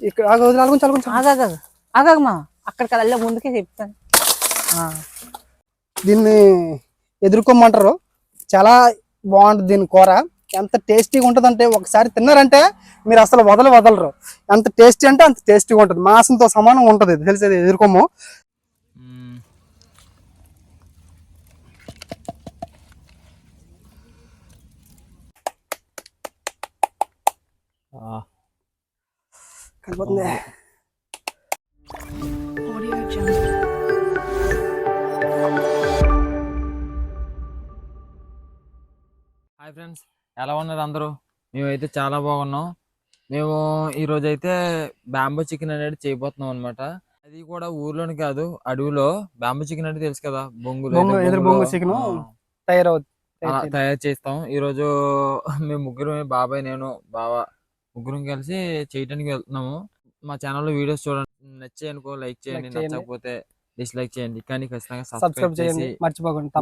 ఇక్కడ ఆగమ్మా అక్కడికి వెళ్ళే ముందుకే చెప్తాను. దీన్ని ఎదుర్కోమంటారు. చాలా బాగుంటుంది దీని కూర. ఎంత టేస్టీగా ఉంటుంది అంటే ఒకసారి తిన్నారంటే మీరు అసలు వదలరు. ఎంత టేస్టీ అంటే అంత టేస్టీగా ఉంటుంది. మాంసంతో సమానం ఉంటుంది. తెలిసేది ఎదుర్కోము. కలిపోతుంది. హాయ్ ఫ్రెండ్స్, ఎలా ఉన్నారు అందరూ? మేమైతే చాలా బాగున్నాం. మేము ఈరోజు అయితే బ్యాంబూ చికెన్ అనేది చేయబోతున్నాం అనమాట. అది కూడా ఊర్లోని కాదు, అడవిలో. బ్యాంబూ చికెన్ అంటే తెలుసు కదా, బొంగు చికెన్ తయారు చేస్తాం. ఈరోజు మేము ముగ్గురు, బాబాయ్, నేను, బావ ముగ్గురం కలిసి చేయడానికి వెళ్తున్నాము. మా ఛానల్లో వీడియోస్ చూడండి. నచ్చాయి అనుకో లైక్ చేయండి, నచ్చకపోతే డిస్లైక్ చేయండి, కానీ ఖచ్చితంగా సబ్స్క్రైబ్ చేసి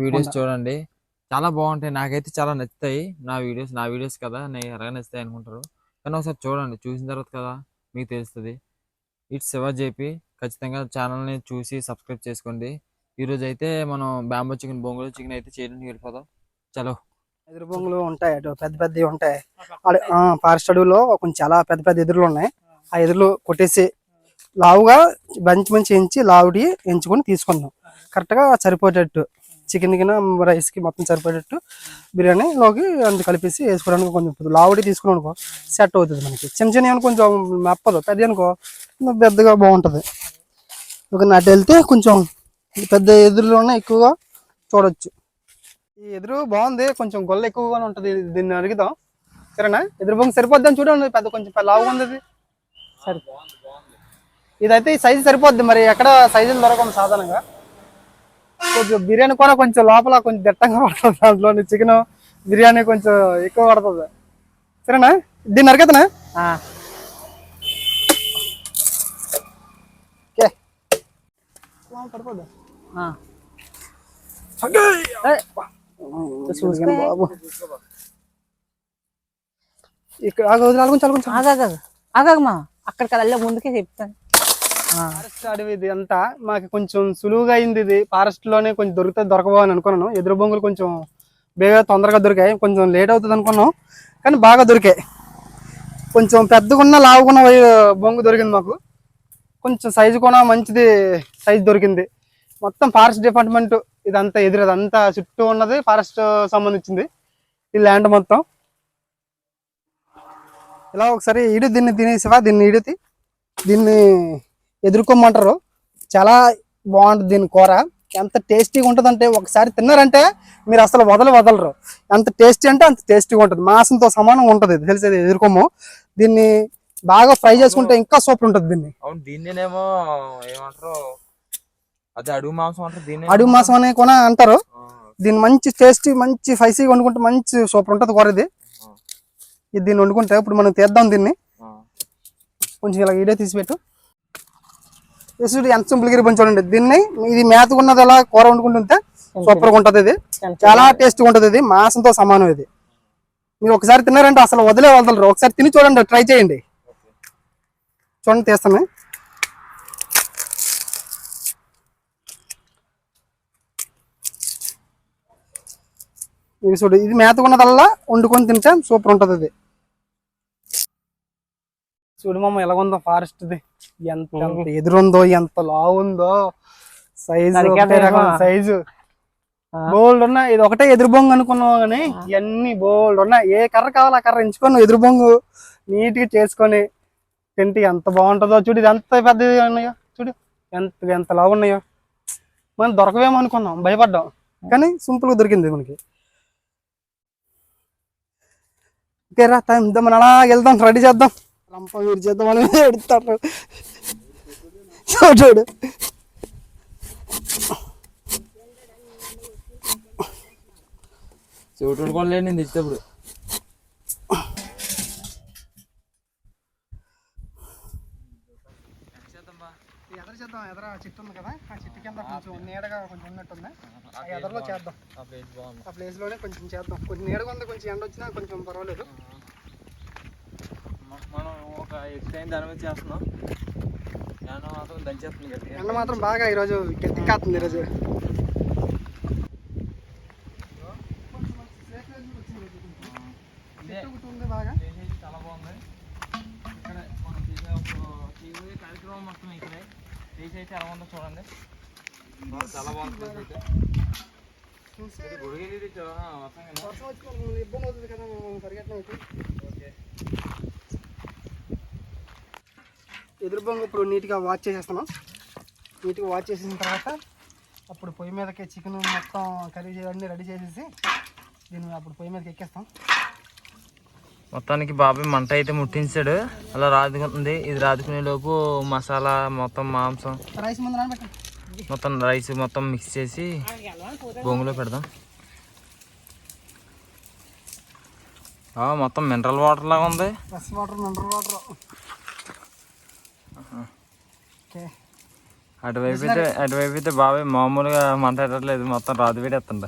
వీడియోస్ చూడండి. చాలా బాగుంటాయి. నాకైతే చాలా నచ్చుతాయి నా వీడియోస్ కదా, నేను ఎలాగ నచ్చుతాయి అనుకుంటారు. కానీ ఒకసారి చూడండి, చూసిన తర్వాత కదా మీకు తెలుస్తుంది. It's Shiva JP. ఖచ్చితంగా ఛానల్ని చూసి సబ్స్క్రైబ్ చేసుకోండి. ఈరోజు అయితే మనం బ్యాంబూ చికెన్, బొంగులో చికెన్ అయితే చేయడానికి వెళ్ళిపోదాం. చలో. ఎదురు బొంగులు ఉంటాయి, అటు పెద్ద పెద్దవి ఉంటాయి. ఫారెస్ట్ అడవిలో కొంచెం చాలా పెద్ద పెద్ద ఎదురులు ఉన్నాయి. ఆ ఎదురులు కొట్టేసి లావుగా మంచి ఎంచి లావుడి ఎంచుకొని తీసుకుందాం. కరెక్ట్గా సరిపోయేటట్టు చికెన్ కింద రైస్కి మొత్తం సరిపోయేటట్టు బిర్యానీలోకి అంత కలిపేసి వేసుకోవడానికి కొంచెం లావుడి తీసుకున్నాం అనుకో సెట్ అవుతుంది మనకి. చిన్న కొంచెం మెప్పదు, పెద్ద అనుకో పెద్దగా బాగుంటుంది. ఒక నటు వెళ్తే కొంచెం పెద్ద ఎదురులోనే ఎక్కువగా చూడొచ్చు. ఈ ఎదురు బాగుంది, కొంచెం గొల్ల ఎక్కువగానే ఉంటుంది. దీన్ని అడుగుదాం. సరేనా? ఎదురు బొంగు సరిపోద్దని చూడండి. పెద్ద కొంచెం లావుగా ఉంది అది. సరే, ఇదైతే ఈ సైజు సరిపోద్ది. మరి ఎక్కడ సైజులు దొరకదు సాధారణంగా. కొంచెం బిర్యానీ కూడా కొంచెం లోపల కొంచెం దట్టంగా పడుతుంది. దాంట్లో చికెన్ బిర్యానీ కొంచెం ఎక్కువ పడుతుంది. సరేనా? దీన్ని అరగతనా? ఓకే, పడిపోద్దా బాబు. ఇక్కడ ఆగమ్మా అక్కడికి వెళ్ళే ముందుకే చెప్తాను. ఫారెస్ట్ అడవి ఇది అంతా మాకు కొంచెం సులువుగా అయింది. ఇది ఫారెస్ట్ లోనే కొంచెం దొరకబో అని అనుకున్నాను. ఎదురు బొంగులు కొంచెం తొందరగా దొరికాయి. కొంచెం లేట్ అవుతుంది అనుకున్నాం, కానీ బాగా దొరికాయి. కొంచెం పెద్దగున్న లావుకున్న బొంగు దొరికింది మాకు. కొంచెం సైజు కూడా మంచిది సైజు దొరికింది. మొత్తం ఫారెస్ట్ డిపార్ట్మెంట్ ఇదంతా అదంతా చుట్టూ ఉన్నది ఫారెస్ట్ సంబంధించింది ఈ ల్యాండ్ మొత్తం. ఇలా ఒకసారి దీన్ని తినేసివా, దీన్ని ఎదుర్కోమంటారు. చాలా బాగుంటుంది దీని కూర. ఎంత టేస్టీగా ఉంటుంది అంటే ఒకసారి తిన్నారంటే మీరు అసలు వదలరు. ఎంత టేస్టీ అంటే అంత టేస్టీగా ఉంటుంది. మాంసంతో సమానం ఉంటుంది. తెలిసేది ఎదుర్కోము. దీన్ని బాగా ఫ్రై చేసుకుంటే ఇంకా సూపర్ ఉంటుంది. దీన్నేమో ఏమంటారు, అది అడుగు మాంసం అంటారు. అడుగు మాంసం అనే కూడా అంటారు. దీన్ని మంచి టేస్టీ, మంచి స్పైసీగా వండుకుంటే మంచి సూపర్ ఉంటుంది కూర ఇది. దీన్ని వండుకుంటే ఇప్పుడు మనం తీద్దాం. దీన్ని కొంచెం ఇలా వీడియో తీసిపెట్టు. ఎంత సింపుల్గా పని చూడండి. దీన్ని ఇది మేతకున్నది అలా కూర వండుకుంటుంటే సూపర్గా ఉంటుంది. ఇది చాలా టేస్టీగా ఉంటుంది. ఇది మాంసంతో సమానం. ఇది మీరు ఒకసారి తిన్నారంటే అసలు వదలరు. ఒకసారి తిని చూడండి, ట్రై చేయండి. చూడండి, తీస్తాను. ఇది చూడు, ఇది మేతకున్నదల్లా వండుకొని తింటే సూపర్ ఉంటుంది. ఇది చూడు మామ ఎలాగుందో ఫారెస్ట్ది. ఎంత ఎదురుందో, ఎంత లావు ఉందో. సైజు బోల్డ్ ఉన్నాయి. ఇది ఒకటే ఎదురు బొంగు అనుకున్నావు, కానీ ఇవన్నీ బోల్డ్ ఉన్నాయి. ఏ కర్ర కావాలో ఆ కర్ర ఎంచుకొని ఎదురు బొంగు నీట్ గా చేసుకొని తింటే ఎంత బాగుంటుందో. చూడు, ఇది ఎంత పెద్దది ఉన్నాయో. చూడు ఎంత లావు ఉన్నాయో. మనం దొరకవేమో అనుకున్నాం, భయపడ్డాం, కానీ సింపుల్ గా దొరికింది మనకి. ఓకేరా, టైం మనం అలా వెళ్దాం, రెడీ చేద్దాం. రంప వీడి చేద్దాం అని ఎడుతాడు. చూడు, చూడు కూడా లేదు నేను తెచ్చేటప్పుడు. ఎదర చెట్టు ఉంది కదా, ఆ చెట్టు కింద కొంచెం నీడగా కొంచెం ఉన్నట్టుంది. ఎదరలో చేద్దాం. ఆ ప్లేస్ లోనే కొంచెం చేద్దాం. కొంచెం నీడగా ఉంది, కొంచెం ఎండ వచ్చినా కొంచెం పర్వాలేదు. మనం ఒక ఎక్కువ దాని మీద చేస్తున్నాం. ఎండ మాత్రం దంచేస్తుంది గట్టిగా. ఎండ మాత్రం బాగా ఈరోజు గట్టి కాస్తుంది ఈరోజు. బాగా చాలా బాగుంది. ఇక్కడ మనం చేసే కార్యక్రమం మొత్తం ఇక్కడే చేసి అయితే ఎలా ఉందో చూడండి. చాలా బాగుంది ప్లేస్ అయితే. గుడికి ఇబ్బంది అవుతుంది కదా పరిగెట్టడం అయితే. ఓకే, ఎదురు బొంగు ఇప్పుడు నీట్గా వాష్ చేసేస్తున్నాం. నీట్గా వాష్ చేసిన తర్వాత అప్పుడు పొయ్యి మీదకి చికెన్ మొత్తం కర్రీ అన్నీ రెడీ చేసేసి దీన్ని అప్పుడు పొయ్యి మీదకి ఎక్కేస్తాం. మొత్తానికి బాబాయ్ మంట అయితే ముట్టించాడు. అలా రాదుకుంటుంది. ఇది రాదుకునే లోపు మసాలా మొత్తం మాంసం రైస్ ముందు నానబెట్టండి. మొత్తం రైస్ మొత్తం మిక్స్ చేసి బొంగులో పెడదాం. మొత్తం మినరల్ వాటర్ లాగా ఉంది. Fresh water, mineral water. Okay, అటువైపు అయితే బాబాయ్ మామూలుగా మంట పెట్టట్లేదు, మొత్తం రాదు పెట్టేస్తుండ.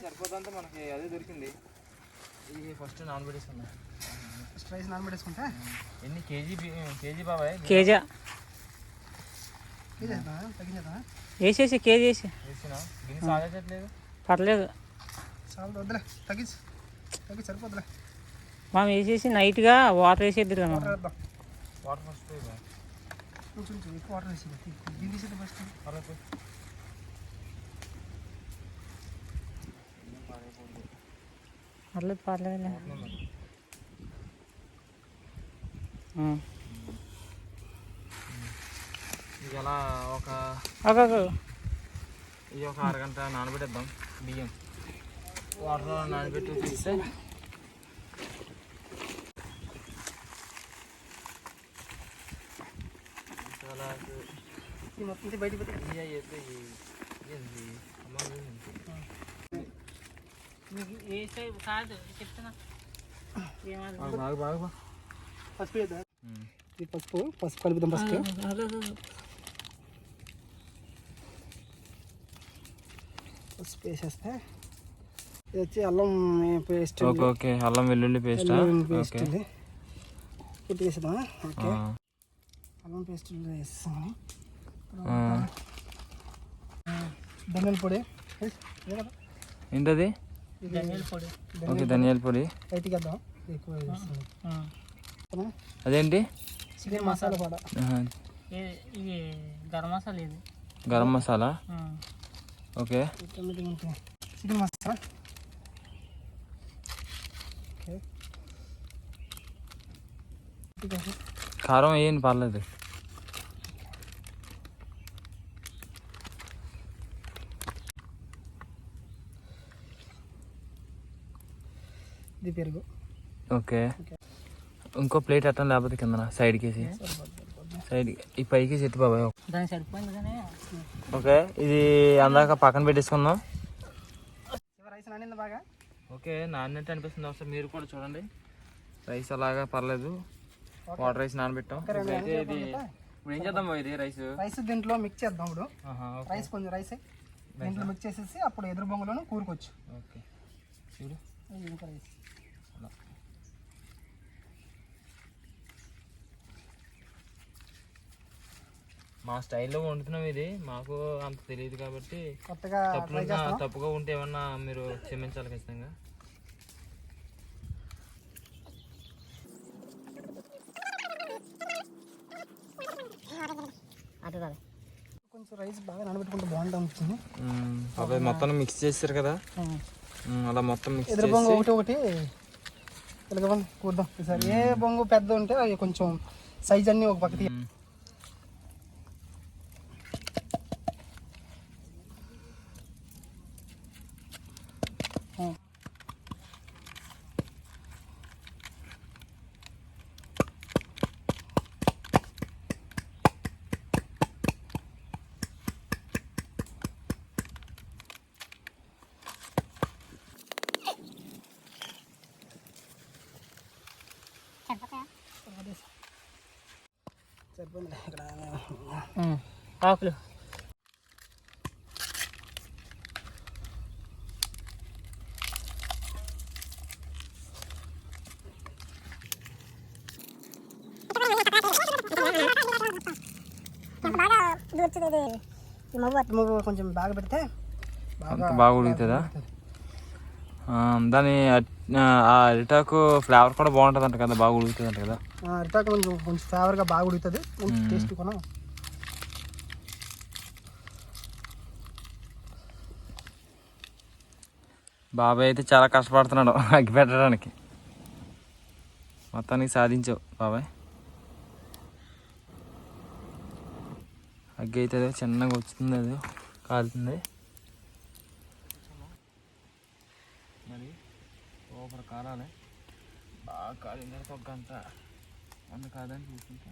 సరిపోతుంటే మనకి అదే దొరికింది. ఇది ఫస్ట్ నానబెట్టేసుకున్నా. ఫస్ట్ రైస్ నానబెట్టేసుకుంటే ఎన్ని కేజీ బాబాయ్? కేజా తగ్గించేదా? వేసేసి కేజీ వేసి వేసినా గిన్నె సాగట్లేదు. పర్లేదు, చాలా వద్దులే, తగ్గించి సరిపోద్దులే. మనం వేసేసి నైట్గా వాటర్ వేసేద్దరు కదా. వాటర్ వేద్దాం. వాటర్ ఫస్ట్ కొంచెం ఎక్కువ వాటర్ వేసి దీన్ని తీసేది ఫస్ట్. పర్లేదు పర్లేదు. ఇది అలా ఒక అరగంట నానబెట్టేద్దాం. బియ్యం వాటర్లో నానబెట్టి తీస్తే మొత్తం బయటికి బాగా పసుపు వేద్దా? ఇది పసుపు కలుపుదాం ఫస్ట్. పసుపు వేసేస్తే ఇది వచ్చి అల్లం పేస్ట్. ఓకే, అల్లం వెల్లుల్లి పేస్ట్. పేస్ట్ ఇది పుట్టి వేసేద్దాం. ఓకే, అల్లం పేస్ట్ వేసేసాము. ధనియాల పొడి ఏంటది? ఓకే, ధనియాల పొడి లైట్గా వేద్దాం, ఎక్కువ వేస్తాం. అదేంటి? చికెన్ మసాలా కూడా. ఇది గరం మసాలా. ఇది garam masala. Okay, chicken masala. Okay, కారం వేయండి, పర్లేదు. ఇది పెరుగు. ఓకే, ఇంకో ప్లేట్ అట్టం లేకపోతే కింద సైడ్కి వేసి ఈ పైకి సెట్ బాబాయ్. దానికి సరిపోయింది కానీ. ఓకే, ఇది అందాక పక్కన పెట్టేసుకుందాం. రైస్ నానింది బాగా. ఓకే, నాన్నట్టు అనిపిస్తుంది. ఒకసారి మీరు కూడా చూడండి. రైస్ అలాగా పర్లేదు. వాటర్ రైస్ నానబెట్టాం. అయితే ఇది ఇప్పుడు ఏం చేద్దాం ఇది రైస్ దీంట్లో మిక్స్ చేద్దాం. ఇప్పుడు రైస్ కొంచెం రైస్ దీంట్లో మిక్స్ చేసేసి అప్పుడు ఎదురు బొంగులోనే కూరుకోవచ్చు. ఓకే, చూడు ఇంకా రైస్ మా స్టైల్లో వండుతున్నాం. ఇది మాకు అంత తెలియదు కాబట్టి కొత్తగా తప్పుగా ఉంటే ఏమన్నా మీరు క్షమించాలి ఖచ్చితంగా. కొంచెం రైస్ బాగా నానబెట్టుకుంటే బాగుంటుంది అనిపించింది. అవి మొత్తం మిక్స్ చేస్తారు కదా, అలా మొత్తం మిక్స్ ఎదురు బొంగు ఒకటి ఇలాగ కూర్దాం. ఈసారి ఏ బొంగు పెద్ద ఉంటే అవి కొంచెం సైజ్ అన్ని ఒక పక్కకి. ఆకులు కొంచెం బాగా పెడితే అంత బాగా ఉడుకుతుందా? దాని అరిటాకు ఫ్లేవర్ కూడా బాగుంటుంది అంట కదా, బాగా ఉడుకుతుంది అంట కదా. అరిటాకు కొంచెం ఫ్లేవర్గా బాగా ఉడుకుతుంది, టేస్ట్ కూడా. బాబాయ్ అయితే చాలా కష్టపడుతున్నాడు అగ్గి పెట్టడానికి. మొత్తానికి సాధించావు బాబాయ్. అగ్గి అయితే చిన్నగా వచ్చింది, అది కాలుతుంది. మరి సూపర్ కారాలి, బాగా కాలిన తర్వాత ఒక గంట అందు కాదని చూసుకుంటా.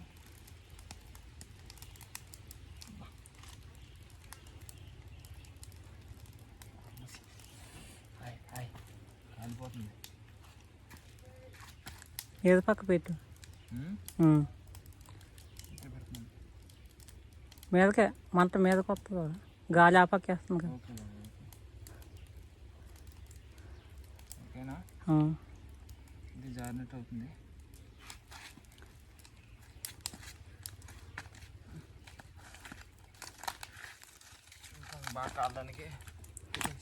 కాలిపోతుంది. ఏదో పక్క పెట్టు, మీదకే మంట మీదకి వస్తుంది కదా, గాలి ఆ పక్క వేస్తుంది కదా. ఓకేనా, ఇది జారినట్టు అవుతుంది. బాగా కాలడానికి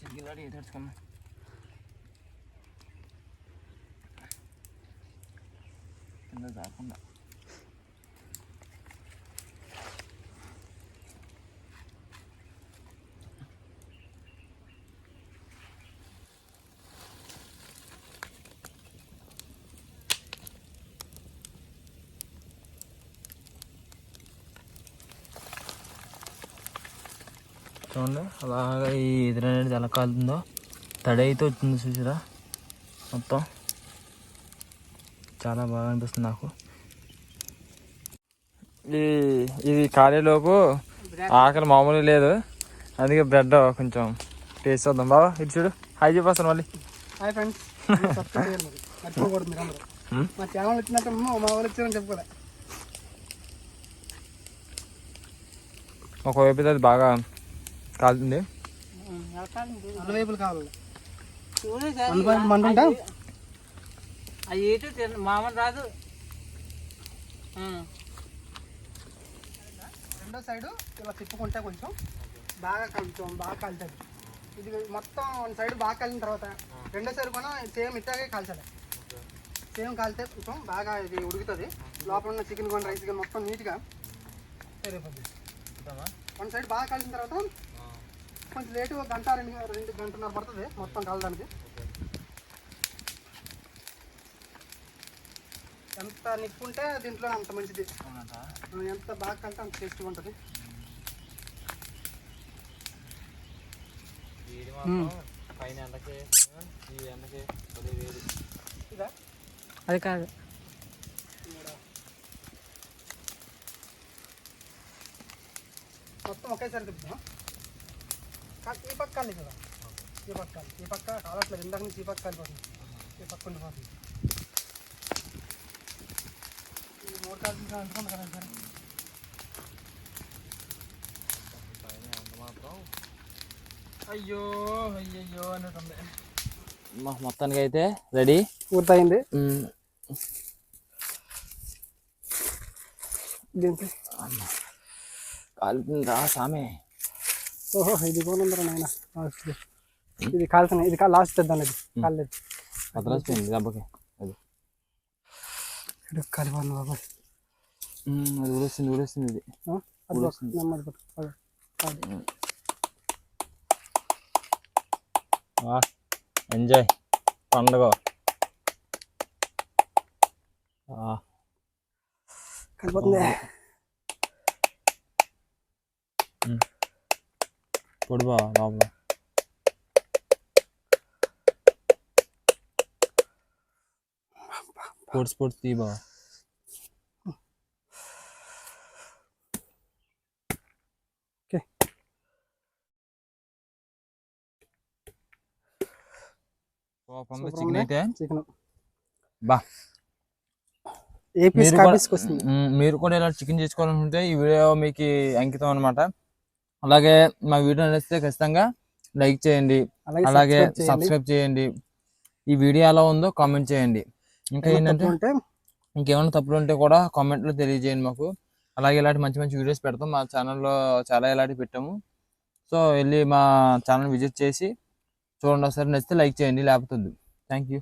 చిరిగిలాడి తెచ్చుకున్నాం. కింద కాకుండా చూడండి, అలాగా ఈ ఎదురు అనేది ఎలా కాలుతుందో. తడి అయితే వచ్చింది చూసారా మొత్తం. చాలా బాగా అనిపిస్తుంది నాకు. ఇది కాలేలోపు ఆకలి మామూలు లేదు, అందుకే బ్రెడ్ కొంచెం టేస్ట్ వద్దాం. బాబా ఇటు చూడు, హాయ్ చెప్పేస్తాను మళ్ళీ. హాయ్ ఫ్రెండ్స్, మర్చిపోకూడదు మీరు అందరూ. మా ఛానల్ వచ్చినట్టు మా వాళ్ళు వచ్చారని చెప్పుకోలే. ఒకవైపు అది బాగా కాలుతుంది, అన్ని వైపులు కావాలి. మంటుంటా అవి ఏటు మామూలు రాదు. రెండో సైడు ఇలా తిప్పుకుంటే కొంచెం బాగా కాలుతుంది. ఇది మొత్తం వన్ సైడ్ బాగా కాలిన తర్వాత రెండో సైడ్ కూడా సేమ్ ఇట్లాగే కాల్చాలి. సేమ్ కాలితే కొంచెం బాగా ఇది ఉడుకుతుంది. లోపల ఉన్న చికెన్ కానీ రైస్ కానీ మొత్తం నీట్గా సరిపోతుంది. వన్ సైడ్ బాగా కాలిన తర్వాత కొంచెం లేటు గంట రెండు గంటన్నర పడుతుంది మొత్తం కాలడానికి. ఎంత నిప్పుంటే దీంట్లో అంత మంచిది, ఎంత బాగా కలితే అంత టేస్ట్గా ఉంటుంది. అది కాదు, మొత్తం ఒకేసారి తిప్పుతాం. ఈ పక్క కాలి కదా, ఈ పక్క కావట్లేదు. ఇందాక నుంచి ఈ పక్క కాలిపోతుంది, ఈ పక్క ఉండిపోతుంది. ఇది మూడు కాల్సిన అనుకోండి కదా సరే. అయ్యో అయ్యయ్యో అన్నట్టుంది. మొత్తానికి అయితే రెడీ పూర్తయింది. దీంట్లో కాలుతుందా సామే? ఓహో, ఇది కోనుందరా నాయన. ఇది కాల్సిన, ఇది లాస్ట్ తెద్దాం. ఇది కాలేదు, వదిలేసిపోయింది దెబ్బకి. అది కాలిపోను బాబా, అది ఊడేస్తుంది ఇది. ఎంజాయ్ పండుగ. కలిపోతుంది. పొడి బా లోపల. స్పోర్ట్స్ తీ బా. చికెన్ అయితే బా. మీరు కూడా ఇలా చికెన్ చేసుకోవాలనుకుంటే ఈ వీడియో మీకు అంకితం అనమాట. అలాగే మా వీడియో నచ్చితే ఖచ్చితంగా లైక్ చేయండి, అలాగే సబ్స్క్రైబ్ చేయండి. ఈ వీడియో ఎలా ఉందో కామెంట్ చేయండి. ఇంకా ఏంటంటే ఇంకేమైనా తప్పులు ఉంటే కూడా కామెంట్లో తెలియజేయండి మాకు. అలాగే ఇలాంటి మంచి మంచి వీడియోస్ పెడతాం. మా ఛానల్లో చాలా ఇలాంటివి పెట్టాము. సో వెళ్ళి మా ఛానల్ విజిట్ చేసి చూడండి. ఒకసారి నచ్చితే లైక్ చేయండి, లేకపోతే థ్యాంక్ యూ.